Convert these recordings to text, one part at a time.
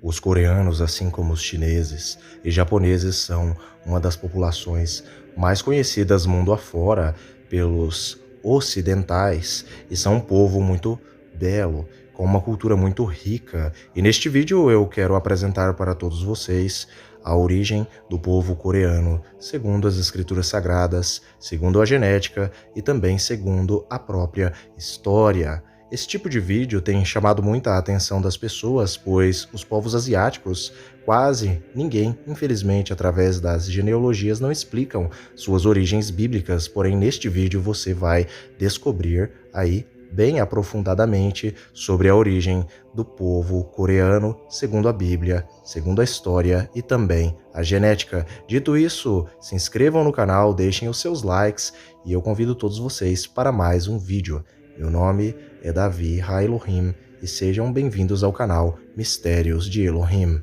Os coreanos, assim como os chineses e japoneses, são uma das populações mais conhecidas mundo afora pelos ocidentais e são um povo muito belo, com uma cultura muito rica. E neste vídeo eu quero apresentar para todos vocês a origem do povo coreano, segundo as escrituras sagradas, segundo a genética e também segundo a própria história. Esse tipo de vídeo tem chamado muita a atenção das pessoas, pois os povos asiáticos, quase ninguém, infelizmente, através das genealogias, não explicam suas origens bíblicas, porém neste vídeo você vai descobrir aí bem aprofundadamente sobre a origem do povo coreano, segundo a Bíblia, segundo a história e também a genética. Dito isso, se inscrevam no canal, deixem os seus likes e eu convido todos vocês para mais um vídeo. Meu nome é Davi Ha-Elohim e sejam bem-vindos ao canal Mistérios de Elohim.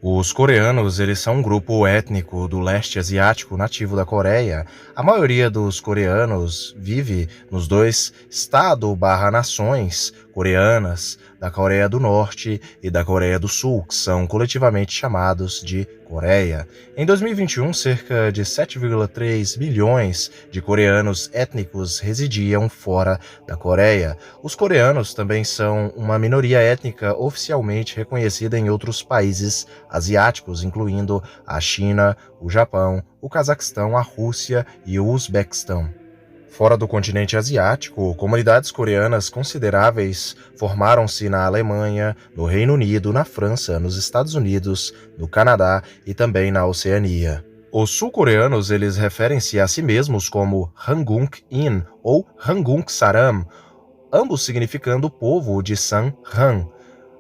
Os coreanos, eles são um grupo étnico do leste asiático nativo da Coreia. A maioria dos coreanos vive nos dois estado/nações coreanas, da Coreia do Norte e da Coreia do Sul, que são coletivamente chamados de Coreia. Em 2021, cerca de 7,3 milhões de coreanos étnicos residiam fora da Coreia. Os coreanos também são uma minoria étnica oficialmente reconhecida em outros países asiáticos, incluindo a China, o Japão, o Cazaquistão, a Rússia e o Uzbequistão. Fora do continente asiático, comunidades coreanas consideráveis formaram-se na Alemanha, no Reino Unido, na França, nos Estados Unidos, no Canadá e também na Oceania. Os sul-coreanos, eles referem-se a si mesmos como Hanguk-in ou Hanguk-saram, ambos significando povo de San-han,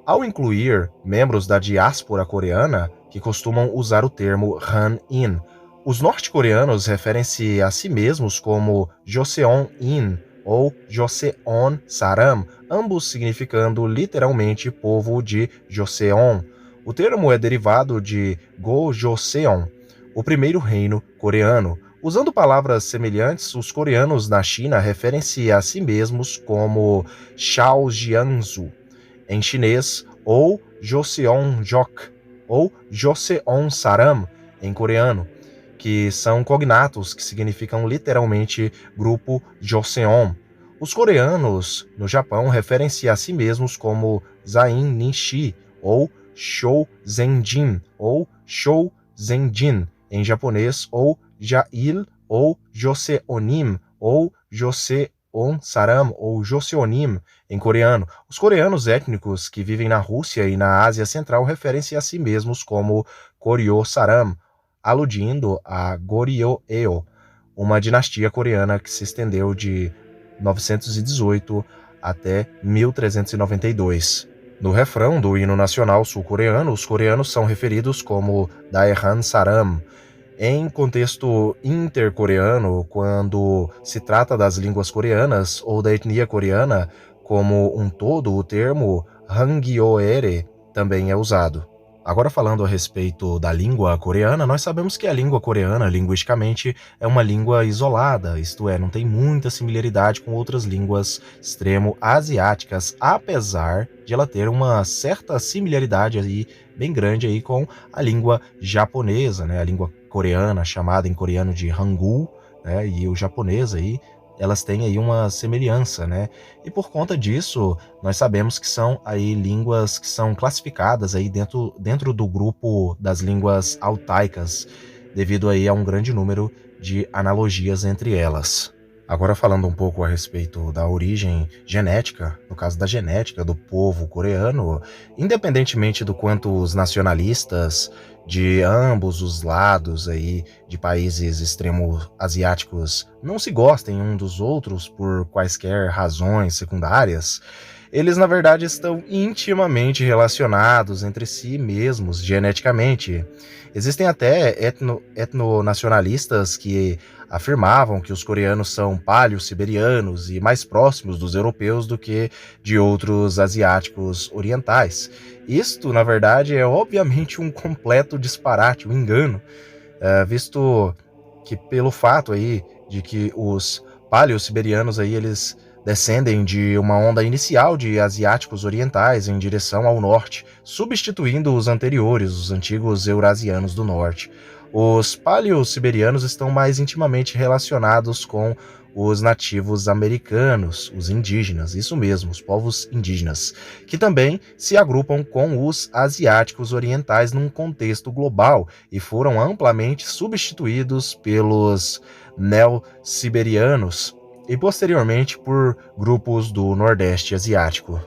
ao incluir membros da diáspora coreana que costumam usar o termo Han-in. Os norte-coreanos referem-se a si mesmos como Joseon-in ou Joseon-saram, ambos significando literalmente povo de Joseon. O termo é derivado de Go-Joseon, o primeiro reino coreano. Usando palavras semelhantes, os coreanos na China referem-se a si mesmos como Shaojianzu, em chinês, ou Joseon-jok, ou Joseon-saram, em coreano, que são cognatos que significam literalmente grupo Joseon. Os coreanos, no Japão, referem-se a si mesmos como Zain Nishi, ou Shouzenjin, ou Shouzenjin, em japonês, ou Jail, ou Joseonim, ou Joseon-saram, ou Joseonim, em coreano. Os coreanos étnicos que vivem na Rússia e na Ásia Central referem-se a si mesmos como Koryo-saram, aludindo a Goryeo, uma dinastia coreana que se estendeu de 918 até 1392. No refrão do hino nacional sul-coreano, os coreanos são referidos como Daehan Saram. Em contexto intercoreano, quando se trata das línguas coreanas ou da etnia coreana como um todo, o termo Hangyoere também é usado. Agora, falando a respeito da língua coreana, nós sabemos que a língua coreana, linguisticamente, é uma língua isolada, isto é, não tem muita similaridade com outras línguas extremo-asiáticas, apesar de ela ter uma certa similaridade aí, bem grande aí com a língua japonesa, né? A língua coreana, chamada em coreano de Hangul, né? E o japonês aí, elas têm aí uma semelhança, né? E por conta disso, nós sabemos que são aí línguas que são classificadas aí dentro do grupo das línguas altaicas, devido aí a um grande número de analogias entre elas. Agora, falando um pouco a respeito da origem genética, no caso da genética do povo coreano, independentemente do quanto os nacionalistas de ambos os lados aí de países extremo-asiáticos não se gostem um dos outros por quaisquer razões secundárias, Eles, na verdade, estão intimamente relacionados entre si mesmos geneticamente. Existem até etnonacionalistas que afirmavam que os coreanos são paleo-siberianos e mais próximos dos europeus do que de outros asiáticos orientais. Isto, na verdade, é obviamente um completo disparate, um engano, visto que pelo fato aí de que os paleo-siberianos aí eles descendem de uma onda inicial de asiáticos orientais em direção ao norte, substituindo os anteriores, os antigos eurasianos do norte. Os paleo-siberianos estão mais intimamente relacionados com os nativos americanos, os indígenas, isso mesmo, os povos indígenas, que também se agrupam com os asiáticos orientais num contexto global e foram amplamente substituídos pelos neo-siberianos e posteriormente por grupos do Nordeste Asiático.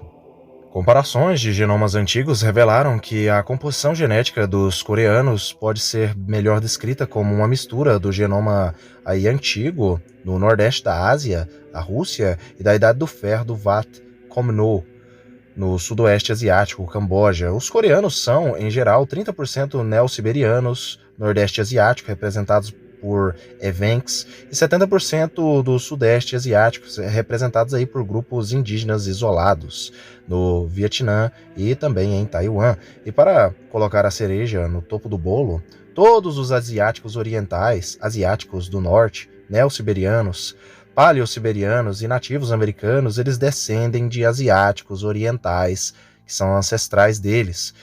Comparações de genomas antigos revelaram que a composição genética dos coreanos pode ser melhor descrita como uma mistura do genoma aí antigo no Nordeste da Ásia, a Rússia, e da Idade do Ferro do Wat Komno, no Sudoeste Asiático, Camboja. Os coreanos são, em geral, 30% neo-siberianos, Nordeste Asiático, representados por evenks, e 70% do Sudeste Asiático, representados aí por grupos indígenas isolados, no Vietnã e também em Taiwan. E para colocar a cereja no topo do bolo, todos os asiáticos orientais, asiáticos do norte, neo-siberianos, paleo-siberianos e nativos americanos, eles descendem de asiáticos orientais, que são ancestrais deles,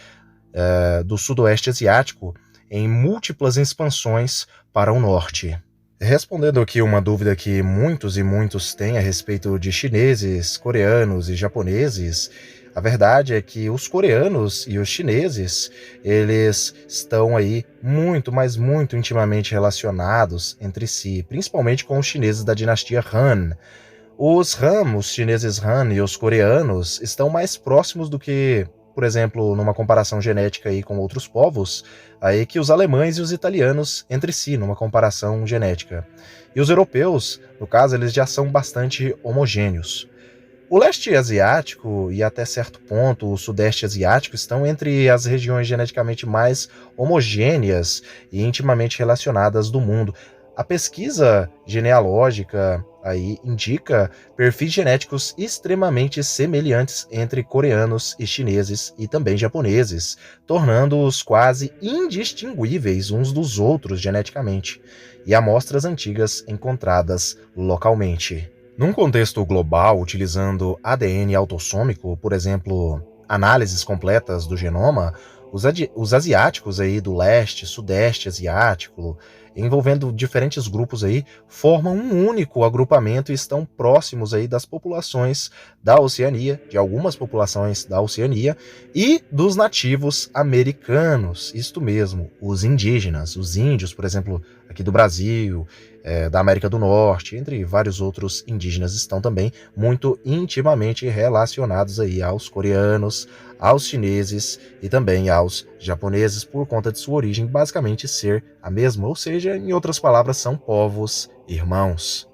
do Sudoeste Asiático, em múltiplas expansões para o norte. Respondendo aqui uma dúvida que muitos e muitos têm a respeito de chineses, coreanos e japoneses, a verdade é que os coreanos e os chineses, eles estão aí muito, mas muito intimamente relacionados entre si, principalmente com os chineses da dinastia Han. Os Han, os chineses Han e os coreanos estão mais próximos do que, por exemplo, numa comparação genética aí com outros povos, aí que os alemães e os italianos entre si, numa comparação genética. E os europeus, no caso, eles já são bastante homogêneos. O leste asiático e até certo ponto o sudeste asiático estão entre as regiões geneticamente mais homogêneas e intimamente relacionadas do mundo. A pesquisa genealógica aí indica perfis genéticos extremamente semelhantes entre coreanos e chineses e também japoneses, tornando-os quase indistinguíveis uns dos outros geneticamente, e amostras antigas encontradas localmente. Num contexto global, utilizando ADN autossômico, por exemplo, análises completas do genoma, os asiáticos aí do leste, sudeste asiático, envolvendo diferentes grupos aí, formam um único agrupamento e estão próximos aí das populações da Oceania, de algumas populações da Oceania e dos nativos americanos, isto mesmo, os indígenas, os índios, por exemplo, aqui do Brasil, da América do Norte, entre vários outros indígenas, estão também muito intimamente relacionados aí aos coreanos, aos chineses e também aos japoneses, por conta de sua origem basicamente ser a mesma, ou seja, em outras palavras, são povos irmãos.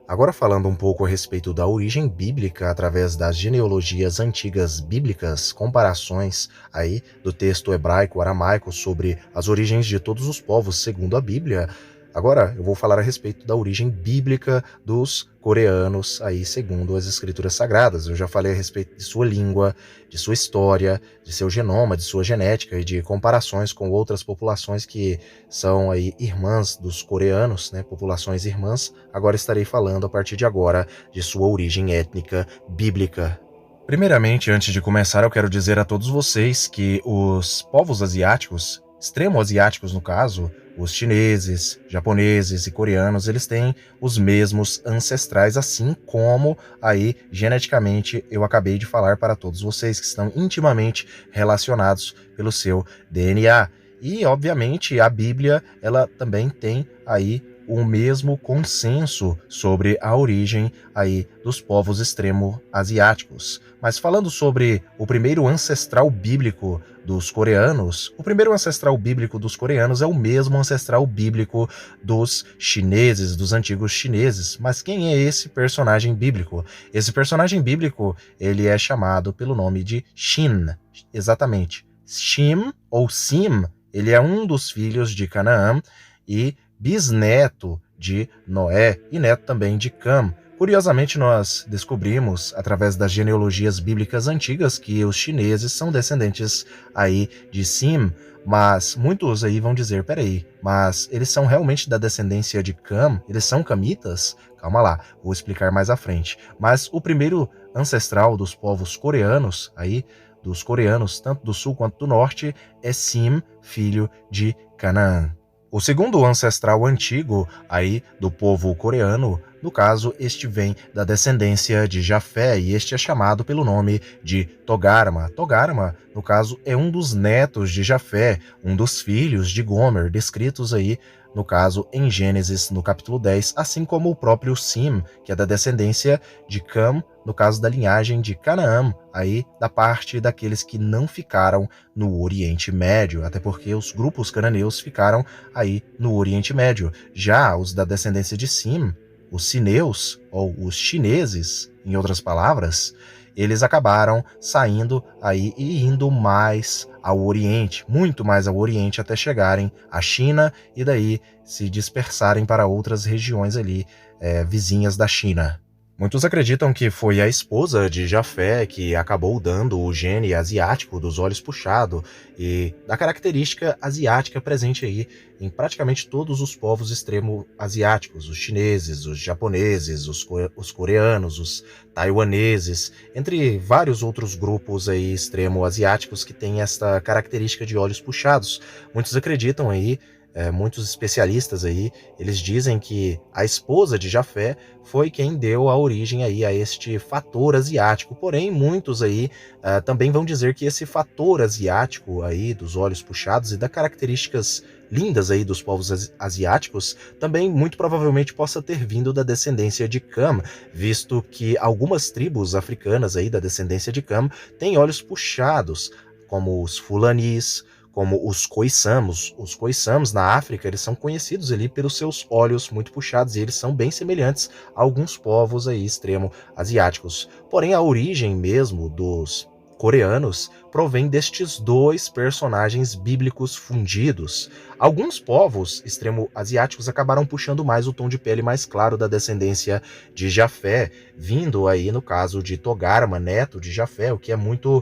Agora falando um pouco a respeito da origem bíblica através das genealogias antigas bíblicas, comparações aí do texto hebraico-aramaico sobre as origens de todos os povos segundo a Bíblia. Agora eu vou falar a respeito da origem bíblica dos coreanos aí segundo as escrituras sagradas. Eu já falei a respeito de sua língua, de sua história, de seu genoma, de sua genética e de comparações com outras populações que são aí irmãs dos coreanos, né, populações irmãs. Agora estarei falando a partir de agora de sua origem étnica bíblica. Primeiramente, antes de começar, eu quero dizer a todos vocês que os povos asiáticos, extremo-asiáticos no caso, os chineses, japoneses e coreanos, eles têm os mesmos ancestrais, assim como aí geneticamente eu acabei de falar para todos vocês, que estão intimamente relacionados pelo seu DNA. E, obviamente, a Bíblia, ela também tem aí o mesmo consenso sobre a origem aí dos povos extremo-asiáticos. Mas falando sobre o primeiro ancestral bíblico dos coreanos, o primeiro ancestral bíblico dos coreanos é o mesmo ancestral bíblico dos chineses, dos antigos chineses. Mas quem é esse personagem bíblico? Esse personagem bíblico, ele é chamado pelo nome de Shin, exatamente. Shim ou Sim, ele é um dos filhos de Canaã e bisneto de Noé e neto também de Cam. Curiosamente, nós descobrimos, através das genealogias bíblicas antigas, que os chineses são descendentes aí de Sim, mas muitos aí vão dizer, peraí, mas eles são realmente da descendência de Cam? Eles são camitas? Calma lá, vou explicar mais à frente. Mas o primeiro ancestral dos povos coreanos, aí, dos coreanos, tanto do sul quanto do norte, é Sim, filho de Canaã. O segundo ancestral antigo aí do povo coreano, no caso, este vem da descendência de Jafé e este é chamado pelo nome de Togarma. Togarma, no caso, é um dos netos de Jafé, um dos filhos de Gomer, descritos aí, no caso, em Gênesis, no capítulo 10, assim como o próprio Sim, que é da descendência de Cam, no caso da linhagem de Canaã, aí da parte daqueles que não ficaram no Oriente Médio, até porque os grupos cananeus ficaram aí no Oriente Médio. Já os da descendência de Sim, os sineus, ou os chineses, em outras palavras, eles acabaram saindo aí e indo mais ao Oriente, muito mais ao Oriente, até chegarem à China e daí se dispersarem para outras regiões ali vizinhas da China. Muitos acreditam que foi a esposa de Jafé que acabou dando o gene asiático dos olhos puxados e da característica asiática presente aí em praticamente todos os povos extremo-asiáticos, os chineses, os japoneses, os coreanos, os taiwaneses, entre vários outros grupos aí extremo-asiáticos que têm esta característica de olhos puxados. Muitos acreditam aí muitos especialistas aí, eles dizem que a esposa de Jafé foi quem deu a origem aí a este fator asiático, porém muitos aí também vão dizer que esse fator asiático aí dos olhos puxados e das características lindas aí dos povos asiáticos também muito provavelmente possa ter vindo da descendência de Cam, visto que algumas tribos africanas aí da descendência de Cam têm olhos puxados, como os fulanis, como os khoissams. Os khoissams na África, eles são conhecidos ali pelos seus olhos muito puxados e eles são bem semelhantes a alguns povos aí extremo-asiáticos. Porém, a origem mesmo dos coreanos provém destes dois personagens bíblicos fundidos. Alguns povos extremo-asiáticos acabaram puxando mais o tom de pele mais claro da descendência de Jafé, vindo aí no caso de Togarma, neto de Jafé, o que é muito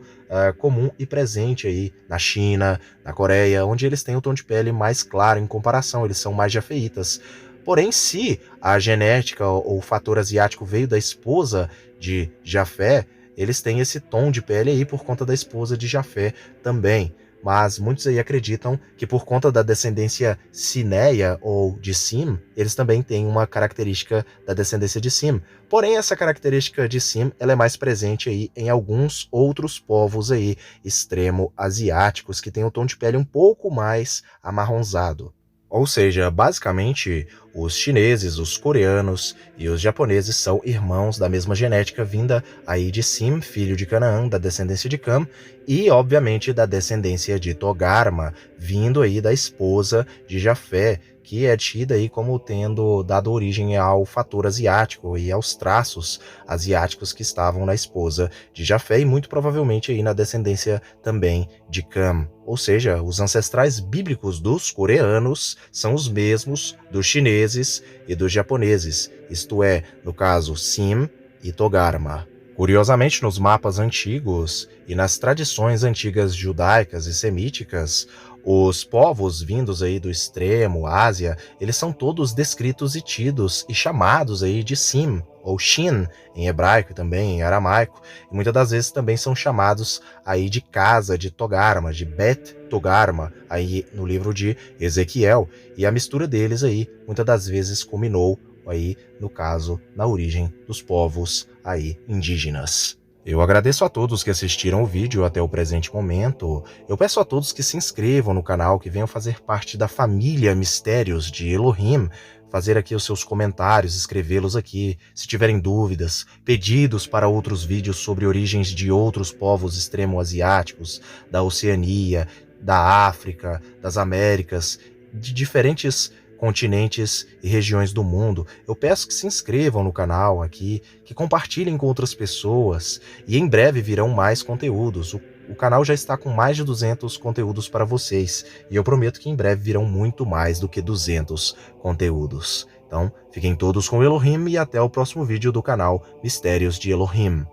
comum e presente aí na China, na Coreia, onde eles têm o tom de pele mais claro em comparação, eles são mais jafeitas. Porém, se a genética ou o fator asiático veio da esposa de Jafé, eles têm esse tom de pele aí por conta da esposa de Jafé também. Mas muitos aí acreditam que por conta da descendência sineia ou de Sim, eles também têm uma característica da descendência de Sim. Porém, essa característica de Sim, ela é mais presente aí em alguns outros povos aí extremo-asiáticos que têm um tom de pele um pouco mais amarronzado. Ou seja, basicamente, os chineses, os coreanos e os japoneses são irmãos da mesma genética vinda aí de Sim, filho de Canaã, da descendência de Cam, e obviamente da descendência de Togarma, vindo aí da esposa de Jafé, que é tida aí como tendo dado origem ao fator asiático e aos traços asiáticos que estavam na esposa de Jafé e muito provavelmente aí na descendência também de Cam. Ou seja, os ancestrais bíblicos dos coreanos são os mesmos dos chineses e dos japoneses, isto é, no caso, Sim e Togarma. Curiosamente, nos mapas antigos e nas tradições antigas judaicas e semíticas, os povos vindos aí do extremo Ásia, eles são todos descritos e tidos e chamados aí de Sim, ou Shin, em hebraico e também em aramaico, e muitas das vezes também são chamados aí de casa de Togarma, de Bet Togarma, aí no livro de Ezequiel, e a mistura deles aí muitas das vezes culminou aí, no caso, na origem dos povos aí indígenas. Eu agradeço a todos que assistiram o vídeo até o presente momento. Eu peço a todos que se inscrevam no canal, que venham fazer parte da família Mistérios de Elohim. fazer aqui os seus comentários, escrevê-los aqui, se tiverem dúvidas, pedidos para outros vídeos sobre origens de outros povos extremo-asiáticos, da Oceania, da África, das Américas, de diferentes continentes e regiões do mundo. Eu peço que se inscrevam no canal aqui, que compartilhem com outras pessoas e em breve virão mais conteúdos. O canal já está com mais de 200 conteúdos para vocês e eu prometo que em breve virão muito mais do que 200 conteúdos. Então, fiquem todos com Elohim e até o próximo vídeo do canal Mistérios de Elohim.